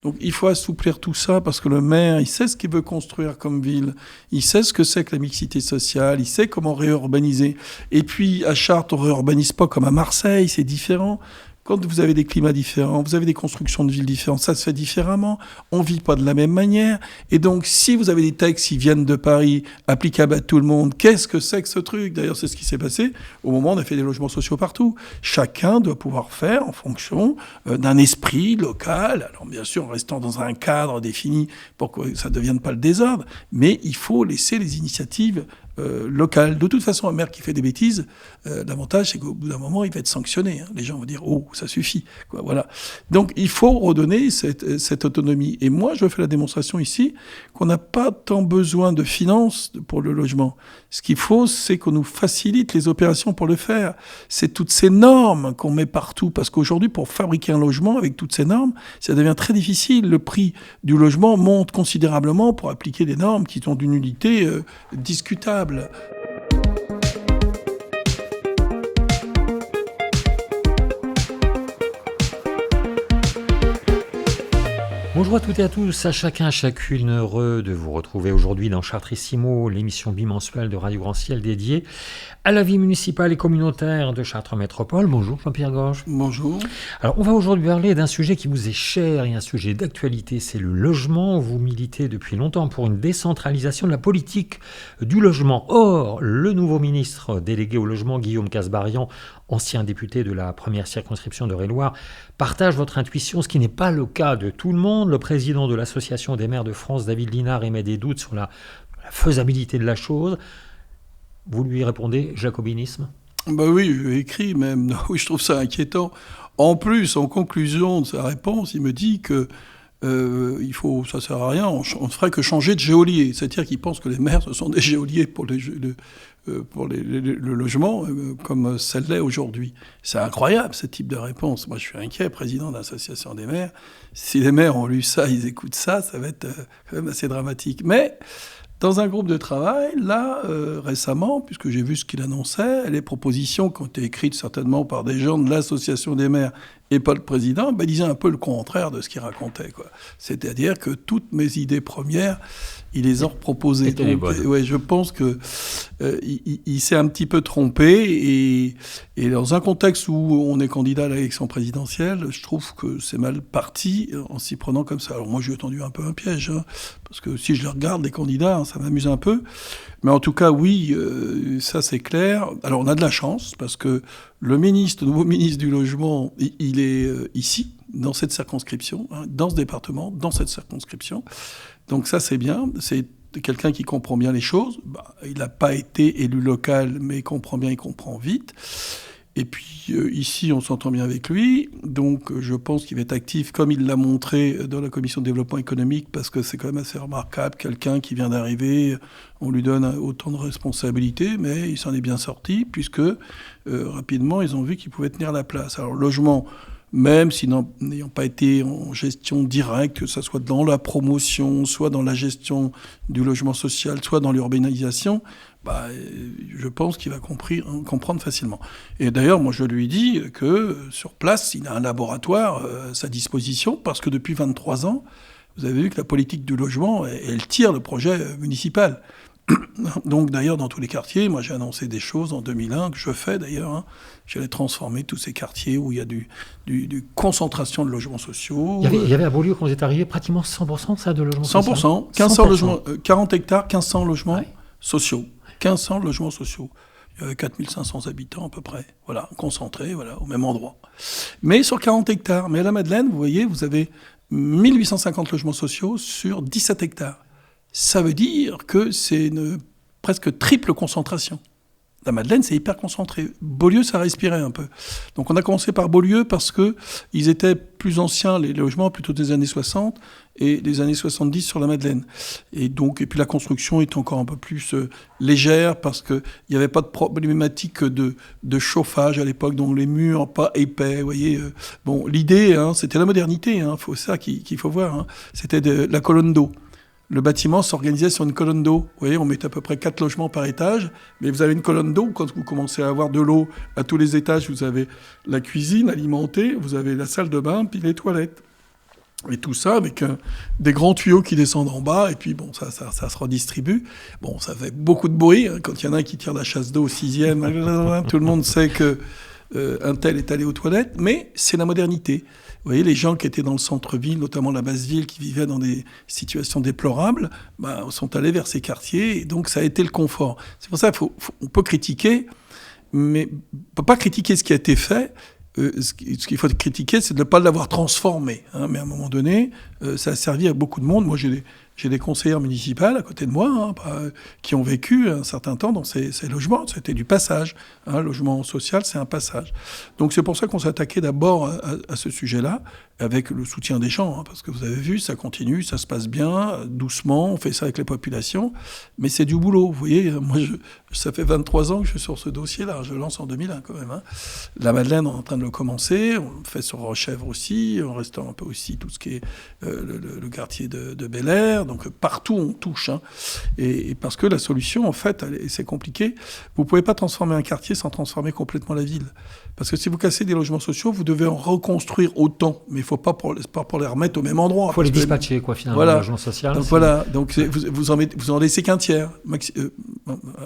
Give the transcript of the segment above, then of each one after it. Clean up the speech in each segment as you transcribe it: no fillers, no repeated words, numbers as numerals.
Donc il faut assouplir tout ça parce que le maire, il sait ce qu'il veut construire comme ville, il sait ce que c'est que la mixité sociale, il sait comment réurbaniser. Et puis à Chartres, on réurbanise pas comme à Marseille, c'est différent. Quand vous avez des climats différents, vous avez des constructions de villes différentes, ça se fait différemment. On vit pas de la même manière. Et donc, si vous avez des textes qui viennent de Paris, applicables à tout le monde, qu'est-ce que c'est que ce truc ? D'ailleurs, c'est ce qui s'est passé au moment où on a fait des logements sociaux partout. Chacun doit pouvoir faire en fonction d'un esprit local. Alors, bien sûr, en restant dans un cadre défini pour que ça ne devienne pas le désordre. Mais il faut laisser les initiatives local. De toute façon, un maire qui fait des bêtises, l'avantage, c'est qu'au bout d'un moment, il va être sanctionné. Les gens vont dire « Oh, ça suffit ». Voilà. Donc, il faut redonner cette autonomie. Et moi, je fais la démonstration ici qu'on n'a pas tant besoin de finances pour le logement. Ce qu'il faut, c'est qu'on nous facilite les opérations pour le faire. C'est toutes ces normes qu'on met partout. Parce qu'aujourd'hui, pour fabriquer un logement, avec toutes ces normes, ça devient très difficile. Le prix du logement monte considérablement pour appliquer des normes qui ont d'une nullité discutable. Bonjour à toutes et à tous, à chacun, à chacune, heureux de vous retrouver aujourd'hui dans Chartrissimo, l'émission bimensuelle de Radio Grand Ciel dédiée à la vie municipale et communautaire de Chartres Métropole. Bonjour Jean-Pierre Gorge. Bonjour. Alors on va aujourd'hui parler d'un sujet qui vous est cher et un sujet d'actualité, c'est le logement. Vous militez depuis longtemps pour une décentralisation de la politique du logement. Or, le nouveau ministre délégué au logement, Guillaume Kasbarian, ancien député de la première circonscription de Eure-et-Loir, partage votre intuition, ce qui n'est pas le cas de tout le monde. Le président de l'Association des maires de France, David Linard, émet des doutes sur la faisabilité de la chose. Vous lui répondez jacobinisme ? Oui, je lui ai écrit même. Oui, je trouve ça inquiétant. En plus, en conclusion de sa réponse, il me dit que ça sert à rien, on ne ferait que changer de geôlier. C'est-à-dire qu'il pense que les maires, ce sont des geôliers pour le logement, comme ça l'est aujourd'hui. C'est incroyable, ce type de réponse. Moi, je suis inquiet, président de l'association des maires. Si les maires ont lu ça, ils écoutent ça, ça va être quand même assez dramatique. Mais dans un groupe de travail, là, récemment, puisque j'ai vu ce qu'il annonçait, les propositions qui ont été écrites certainement par des gens de l'association des maires et pas le président, disaient un peu le contraire de ce qu'il racontait, quoi. C'est-à-dire que toutes mes idées premières, il les a reproposées. Ouais, je pense que il s'est un petit peu trompé et dans un contexte où on est candidat à l'élection présidentielle, je trouve que c'est mal parti en s'y prenant comme ça. Alors moi, je lui ai tendu un peu un piège, parce que si je les regarde, les candidats, ça m'amuse un peu. Mais en tout cas, oui, ça c'est clair. Alors on a de la chance, parce que le nouveau ministre du Logement, il est ici, dans cette circonscription, dans ce département, dans cette circonscription. Donc ça, c'est bien. C'est quelqu'un qui comprend bien les choses. Il n'a pas été élu local, mais il comprend bien, il comprend vite. Et puis ici, on s'entend bien avec lui. Donc je pense qu'il va être actif, comme il l'a montré dans la commission de développement économique, parce que c'est quand même assez remarquable. Quelqu'un qui vient d'arriver, on lui donne autant de responsabilités, mais il s'en est bien sorti, puisque rapidement, ils ont vu qu'il pouvait tenir la place. Alors logement, même si n'ayant pas été en gestion directe, que ce soit dans la promotion, soit dans la gestion du logement social, soit dans l'urbanisation, je pense qu'il va comprendre facilement. Et d'ailleurs, moi, je lui dis que sur place, il a un laboratoire à sa disposition, parce que depuis 23 ans, vous avez vu que la politique du logement, elle tire le projet municipal. Donc d'ailleurs, dans tous les quartiers, moi j'ai annoncé des choses en 2001, que je fais d'ailleurs, j'allais transformer tous ces quartiers où il y a du concentration de logements sociaux. Il y avait à Beaulieu, quand vous êtes arrivé, pratiquement 100% ça, de logements sociaux. 100%, 1500 logements, 40 hectares, 1500 logements sociaux. 1500 logements sociaux. Il y avait 4500 habitants à peu près, voilà, concentrés, voilà, au même endroit. Mais sur 40 hectares. Mais à la Madeleine, vous voyez, vous avez 1850 logements sociaux sur 17 hectares. Ça veut dire que c'est une presque triple concentration. La Madeleine, c'est hyper concentré. Beaulieu, ça respirait un peu. Donc on a commencé par Beaulieu parce qu'ils étaient plus anciens, les logements, plutôt des années 60 et des années 70 sur la Madeleine. Et puis la construction est encore un peu plus légère parce qu'il n'y avait pas de problématique de chauffage à l'époque, donc les murs pas épais. Vous voyez, l'idée, c'était la modernité, ça qu'il faut voir. C'était la colonne d'eau. Le bâtiment s'organisait sur une colonne d'eau. Vous voyez, on met à peu près 4 logements par étage, mais vous avez une colonne d'eau. Quand vous commencez à avoir de l'eau à tous les étages, vous avez la cuisine alimentée, vous avez la salle de bain, puis les toilettes. Et tout ça avec des grands tuyaux qui descendent en bas, et puis bon, ça se redistribue. Bon, ça fait beaucoup de bruit, hein, quand il y en a un qui tire la chasse d'eau au 6e, tout le monde sait que un tel est allé aux toilettes, mais c'est la modernité. Vous voyez, les gens qui étaient dans le centre-ville, notamment la basse-ville, qui vivaient dans des situations déplorables, sont allés vers ces quartiers, et donc ça a été le confort. C'est pour ça qu'on peut critiquer, mais on ne peut pas critiquer ce qui a été fait. Ce qu'il faut critiquer, c'est de ne pas l'avoir transformé. Hein, mais à un moment donné, ça a servi à beaucoup de monde. Moi, j'ai des conseillères municipales à côté de moi qui ont vécu un certain temps dans ces logements. C'était du passage. Hein, logement social, c'est un passage. Donc c'est pour ça qu'on s'est attaqué d'abord à ce sujet-là, avec le soutien des gens. Hein, parce que vous avez vu, ça continue, ça se passe bien, doucement, on fait ça avec les populations. Mais c'est du boulot. Vous voyez, moi, ça fait 23 ans que je suis sur ce dossier-là. Je le lance en 2001 quand même. Hein. La Madeleine, on est en train de le commencer. On le fait sur Rochèvre aussi. On restaure un peu aussi tout ce qui est le quartier de Bel-Air. Donc partout on touche. Hein. Et parce que la solution, en fait, c'est compliqué. Vous ne pouvez pas transformer un quartier sans transformer complètement la ville. Parce que si vous cassez des logements sociaux, vous devez en reconstruire autant. Mais il ne faut pas pour les remettre au même endroit. Il faut les dispatcher, quoi, finalement, voilà. Le logement social. Donc voilà, donc vous en laissez qu'un tiers,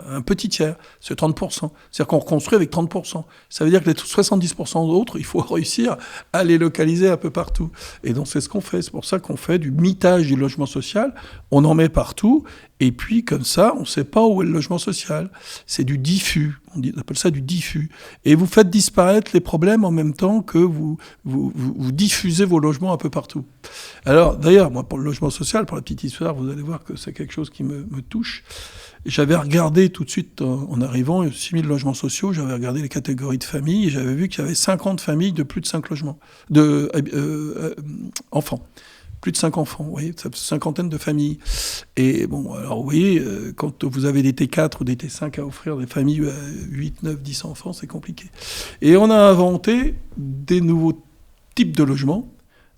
un petit tiers, c'est 30%. C'est-à-dire qu'on reconstruit avec 30%. Ça veut dire que les 70% d'autres, il faut réussir à les localiser un peu partout. Et donc c'est ce qu'on fait. C'est pour ça qu'on fait du mitage du logement social. On en met partout. Et puis, comme ça, on ne sait pas où est le logement social. C'est du diffus. On appelle ça du diffus. Et vous faites disparaître les problèmes en même temps que vous diffusez vos logements un peu partout. Alors, d'ailleurs, moi, pour le logement social, pour la petite histoire, vous allez voir que c'est quelque chose qui me touche. Et j'avais regardé tout de suite, en arrivant, 6000 logements sociaux, j'avais regardé les catégories de familles, et j'avais vu qu'il y avait 50 familles de plus de 5 logements, enfants. Plus de 5 enfants, vous voyez, ça fait une cinquantaine de familles. Et bon, alors vous voyez, quand vous avez des T4 ou des T5 à offrir des familles à 8, 9, 10 enfants, c'est compliqué. Et on a inventé des nouveaux types de logements,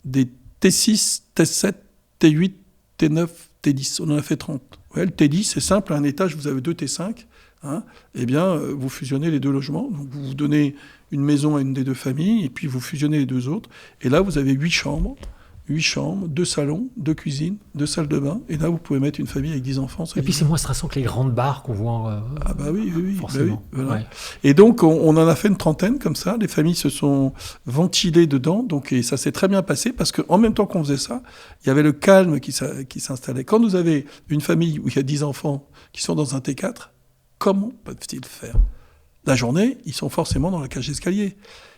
des T6, T7, T8, T9, T10. On en a fait 30. Ouais, le T10, c'est simple, à un étage, vous avez 2 T5. Hein, eh bien, vous fusionnez les 2 logements. Donc, vous donnez une maison à une des 2 familles, et puis vous fusionnez les 2 autres. Et là, vous avez 8 chambres, 2 salons, 2 cuisines, 2 salles de bain. Et là, vous pouvez mettre une famille avec 10 enfants. Et puis, c'est moins stressant que les grandes bars qu'on voit. Ah bah oui, forcément. Bah oui, voilà. Ouais. Et donc, on en a fait une trentaine comme ça. Les familles se sont ventilées dedans. Donc, et ça s'est très bien passé parce qu'en même temps qu'on faisait ça, il y avait le calme qui s'installait. Quand vous avez une famille où il y a 10 enfants qui sont dans un T4, comment peuvent-ils faire ? La journée, ils sont forcément dans la cage d'escalier.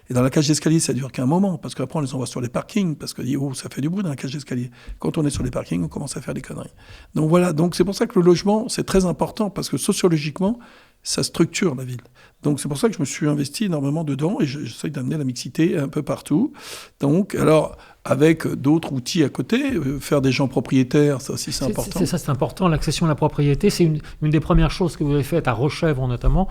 Et dans la cage d'escalier, ça dure qu'un moment, parce qu'après, on les envoie sur les parkings, parce que ça fait du bruit dans la cage d'escalier. Quand on est sur les parkings, on commence à faire des conneries. Donc voilà, donc c'est pour ça que le logement, c'est très important, parce que sociologiquement, ça structure la ville. Donc c'est pour ça que je me suis investi énormément dedans, et j'essaie d'amener la mixité un peu partout. Donc, alors, avec d'autres outils à côté, faire des gens propriétaires, ça aussi c'est important. C'est important, l'accession à la propriété, c'est une des premières choses que vous avez faites à Rochèvre notamment,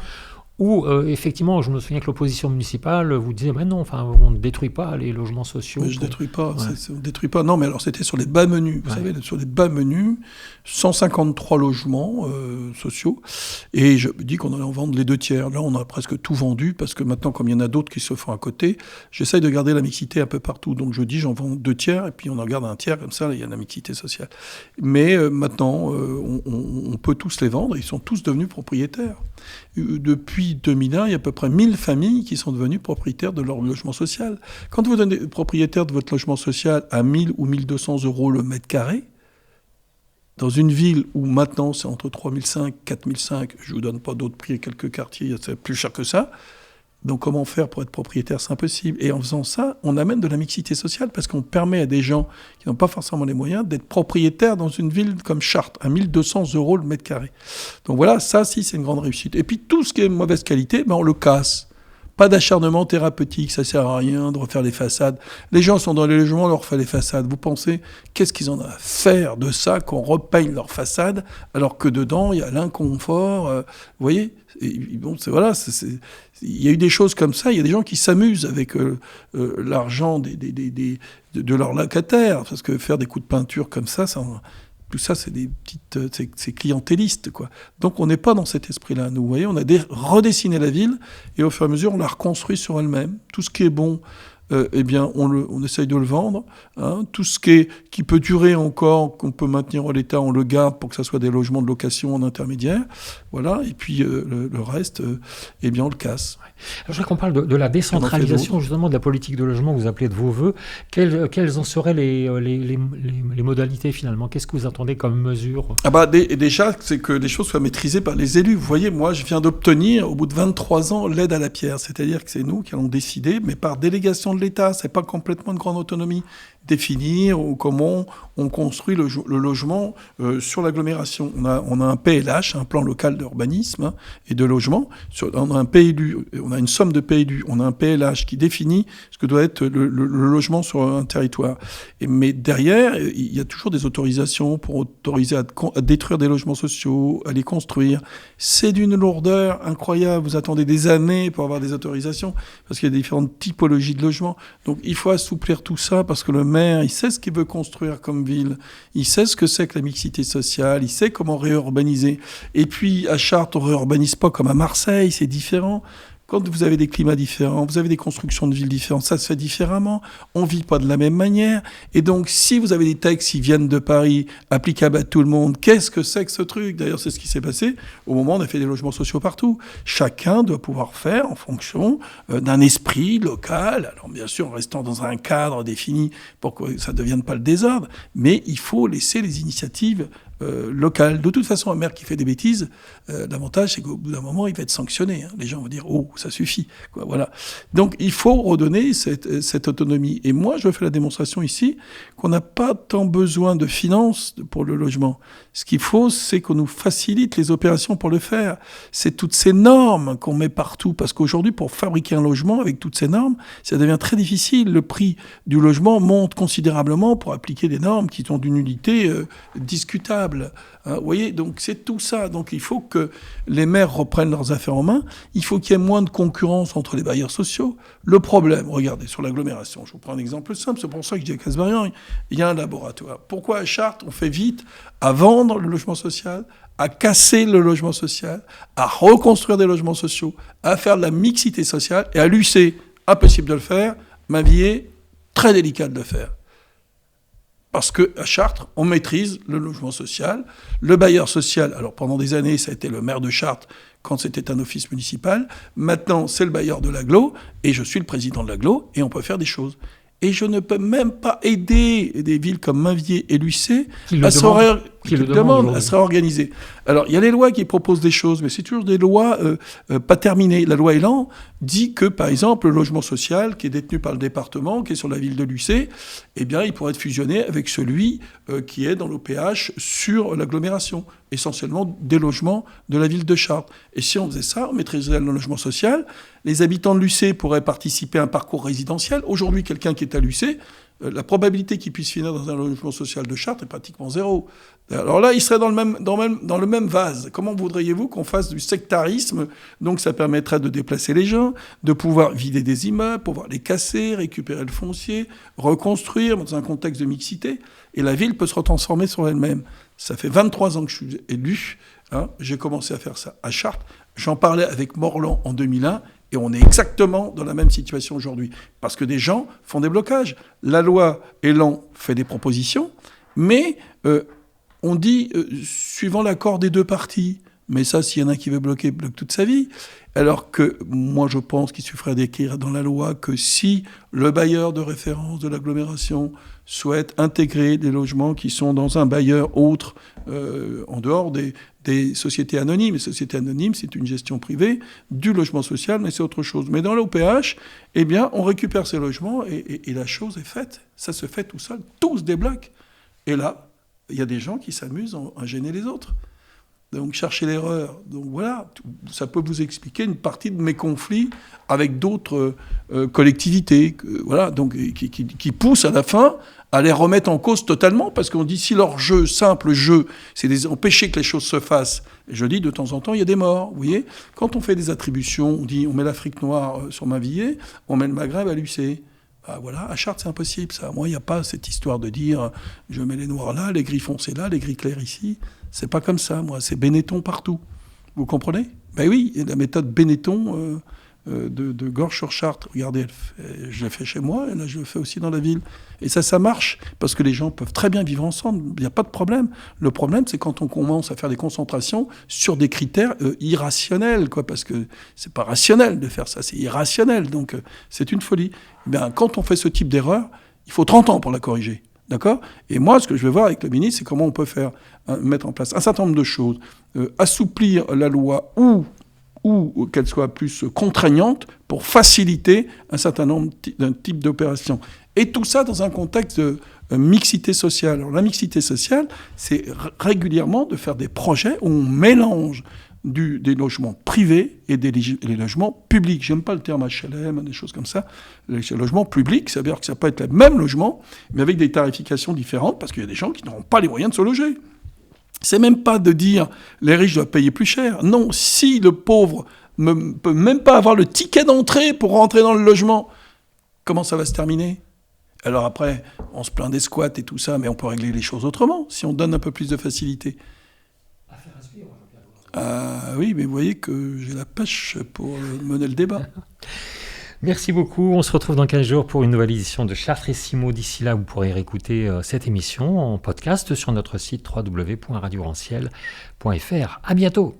où, effectivement, je me souviens que l'opposition municipale vous disait « non, enfin, on ne détruit pas les logements sociaux. » Mais je ne détruis pas, ouais. On ne détruit pas. Non, mais alors c'était sur les bas menus. Vous savez, sur les bas menus, 153 logements sociaux. Et je me dis qu'on allait en vendre les 2 tiers. Là, on a presque tout vendu, parce que maintenant, comme il y en a d'autres qui se font à côté, j'essaye de garder la mixité un peu partout. Donc je dis, j'en vends 2 tiers, et puis on en garde 1 tiers, comme ça, il y a la mixité sociale. Mais maintenant, on peut tous les vendre, ils sont tous devenus propriétaires. Depuis 2001, il y a à peu près 1000 familles qui sont devenues propriétaires de leur logement social. Quand vous êtes propriétaire de votre logement social à 1000 ou 1200 euros le mètre carré, dans une ville où maintenant c'est entre 3005 et 4005, je ne vous donne pas d'autres prix, quelques quartiers, c'est plus cher que ça. Donc comment faire pour être propriétaire ? C'est impossible. Et en faisant ça, on amène de la mixité sociale parce qu'on permet à des gens qui n'ont pas forcément les moyens d'être propriétaires dans une ville comme Chartres, à 1200 euros le mètre carré. Donc voilà, ça, si, c'est une grande réussite. Et puis tout ce qui est mauvaise qualité, on le casse. Pas d'acharnement thérapeutique, ça sert à rien de refaire les façades. Les gens sont dans les logements, on leur refait les façades. Vous pensez, qu'est-ce qu'ils en ont à faire de ça, qu'on repeigne leurs façades, alors que dedans, il y a l'inconfort. Vous voyez ? Et bon, il y a eu des choses comme ça. Il y a des gens qui s'amusent avec l'argent de leurs locataires, parce que faire des coups de peinture comme ça, tout ça, c'est des petites, c'est clientélistes, quoi. Donc, on n'est pas dans cet esprit-là. Nous, vous voyez, on a redessiné la ville et au fur et à mesure, on la reconstruit sur elle-même. Tout ce qui est bon eh bien, on essaye de le vendre. Hein. Tout ce qui peut durer encore, qu'on peut maintenir en l'état, on le garde pour que ça soit des logements de location en intermédiaire. Voilà. Et puis le reste, eh bien, on le casse. Alors, je voudrais qu'on parle de la décentralisation, justement, de la politique de logement que vous appelez de vos voeux. Quelles en seraient les modalités, finalement? Qu'est-ce que vous attendez comme mesure? Déjà, c'est que les choses soient maîtrisées par les élus. Vous voyez, moi, je viens d'obtenir, au bout de 23 ans, l'aide à la pierre. C'est-à-dire que c'est nous qui allons décider, mais par délégation de l'État. C'est pas complètement de grande autonomie. Définir comment on construit le logement sur l'agglomération. On a un PLH, un plan local d'urbanisme et de logement. On a un PLU, on a une somme de PLU, on a un PLH qui définit ce que doit être le logement sur un territoire. Mais derrière, il y a toujours des autorisations pour autoriser à détruire des logements sociaux, à les construire. C'est d'une lourdeur incroyable. Vous attendez des années pour avoir des autorisations parce qu'il y a différentes typologies de logements. Donc il faut assouplir tout ça parce que le maire, il sait ce qu'il veut construire comme ville, il sait ce que c'est que la mixité sociale, il sait comment réurbaniser. Et puis à Chartres, on ne réurbanise pas comme à Marseille, c'est différent. Quand vous avez des climats différents, vous avez des constructions de villes différentes, ça se fait différemment. On ne vit pas de la même manière. Et donc, si vous avez des textes qui viennent de Paris, applicables à tout le monde, qu'est-ce que c'est que ce truc? D'ailleurs, c'est ce qui s'est passé au moment où on a fait des logements sociaux partout. Chacun doit pouvoir faire en fonction d'un esprit local. Alors, bien sûr, en restant dans un cadre défini pour que ça ne devienne pas le désordre. Mais il faut laisser les initiatives local. De toute façon, un maire qui fait des bêtises, l'avantage, c'est qu'au bout d'un moment, il va être sanctionné. Hein. Les gens vont dire « Oh, ça suffit ». Voilà. Donc, il faut redonner cette autonomie. Et moi, je fais la démonstration ici qu'on n'a pas tant besoin de finances pour le logement. Ce qu'il faut, c'est qu'on nous facilite les opérations pour le faire. C'est toutes ces normes qu'on met partout. Parce qu'aujourd'hui, pour fabriquer un logement, avec toutes ces normes, ça devient très difficile. Le prix du logement monte considérablement pour appliquer des normes qui sont d'une nullité discutable. Vous voyez, donc c'est tout ça. Donc il faut que les maires reprennent leurs affaires en main. Il faut qu'il y ait moins de concurrence entre les bailleurs sociaux. Le problème, regardez, sur l'agglomération, je vous prends un exemple simple, c'est pour ça que je dis à Casbarian, il y a un laboratoire. Pourquoi à Chartres, on fait vite à vendre le logement social, à casser le logement social, à reconstruire des logements sociaux, à faire de la mixité sociale, et à l'UC, impossible de le faire, Mavier, très délicat de le faire. Parce qu'à Chartres, on maîtrise le logement social. Le bailleur social, alors pendant des années, ça a été le maire de Chartres quand c'était un office municipal. Maintenant, c'est le bailleur de l'agglo, et je suis le président de l'agglo, et on peut faire des choses. Et je ne peux même pas aider des villes comme Mainviers et Lucé à se réorganiser. Alors, il y a les lois qui proposent des choses, mais c'est toujours des lois pas terminées. La loi Elan dit que, par exemple, le logement social qui est détenu par le département, qui est sur la ville de Lucé, eh bien, il pourrait être fusionné avec celui qui est dans l'OPH sur l'agglomération, essentiellement des logements de la ville de Chartres. Et si on faisait ça, on maîtriserait le logement social. Les habitants de Lucé pourraient participer à un parcours résidentiel. Aujourd'hui, quelqu'un qui est à Lucé, la probabilité qu'il puisse finir dans un logement social de Chartres est pratiquement zéro. Alors là, il serait dans le même vase. Comment voudriez-vous qu'on fasse du sectarisme? Donc ça permettrait de déplacer les gens, de pouvoir vider des immeubles, pouvoir les casser, récupérer le foncier, reconstruire dans un contexte de mixité. Et la ville peut se retransformer sur elle-même. Ça fait 23 ans que je suis élu. Hein, j'ai commencé à faire ça à Chartres. J'en parlais avec Morland en 2001. Et on est exactement dans la même situation aujourd'hui. Parce que des gens font des blocages. La loi Elan fait des propositions, mais on dit suivant l'accord des deux parties. Mais ça, s'il y en a un qui veut bloquer, bloque toute sa vie. Alors que moi, je pense qu'il suffirait d'écrire dans la loi que si le bailleur de référence de l'agglomération souhaite intégrer des logements qui sont dans un bailleur autre, en dehors des sociétés anonymes. Les sociétés anonymes, c'est une gestion privée du logement social, mais c'est autre chose. Mais dans l'OPH, eh bien, on récupère ces logements et la chose est faite. Ça se fait tout seul, tout se débloque. Et là, il y a des gens qui s'amusent à gêner les autres. Donc, chercher l'erreur. Donc, voilà, ça peut vous expliquer une partie de mes conflits avec d'autres collectivités, voilà, donc, qui poussent à la fin à les remettre en cause totalement, parce qu'on dit si leur simple jeu, c'est d'empêcher que les choses se fassent. Et je dis, de temps en temps, il y a des morts, vous voyez. Quand on fait des attributions, on dit, on met l'Afrique noire sur Mainviers, on met le Maghreb à Lucé. Ah, voilà, à Chartres, c'est impossible, ça. Moi, il n'y a pas cette histoire de dire, je mets les noirs là, les gris foncés là, les gris clairs ici. C'est pas comme ça, moi. C'est Benetton partout. Vous comprenez? Ben oui, la méthode Benetton de Gorges-sur-Chartres. Regardez, je l'ai fait chez moi, et là je le fais aussi dans la ville. Et ça marche, parce que les gens peuvent très bien vivre ensemble, il n'y a pas de problème. Le problème, c'est quand on commence à faire des concentrations sur des critères irrationnels, quoi, parce que c'est pas rationnel de faire ça, c'est irrationnel, donc c'est une folie. Eh bien, quand on fait ce type d'erreur, il faut 30 ans pour la corriger. D'accord ? Et moi, ce que je vais voir avec le ministre, c'est comment on peut faire, mettre en place un certain nombre de choses. Assouplir la loi ou qu'elle soit plus contraignante pour faciliter un certain nombre d'un type d'opérations. Et tout ça dans un contexte de mixité sociale. Alors, la mixité sociale, c'est régulièrement de faire des projets où on mélange des logements privés et des logements publics. J'aime pas le terme HLM, des choses comme ça. Les logements publics, ça veut dire que ça peut être le même logement, mais avec des tarifications différentes, parce qu'il y a des gens qui n'auront pas les moyens de se loger. C'est même pas de dire les riches doivent payer plus cher. Non, si le pauvre ne peut même pas avoir le ticket d'entrée pour rentrer dans le logement, comment ça va se terminer ? Alors après, on se plaint des squats et tout ça, mais on peut régler les choses autrement, si on donne un peu plus de facilité. Oui, mais vous voyez que j'ai la pêche pour mener le débat. Merci beaucoup. On se retrouve dans 15 jours pour une nouvelle édition de Chartres-et-Simo. D'ici là, vous pourrez réécouter cette émission en podcast sur notre site www.radioranciel.fr. À bientôt.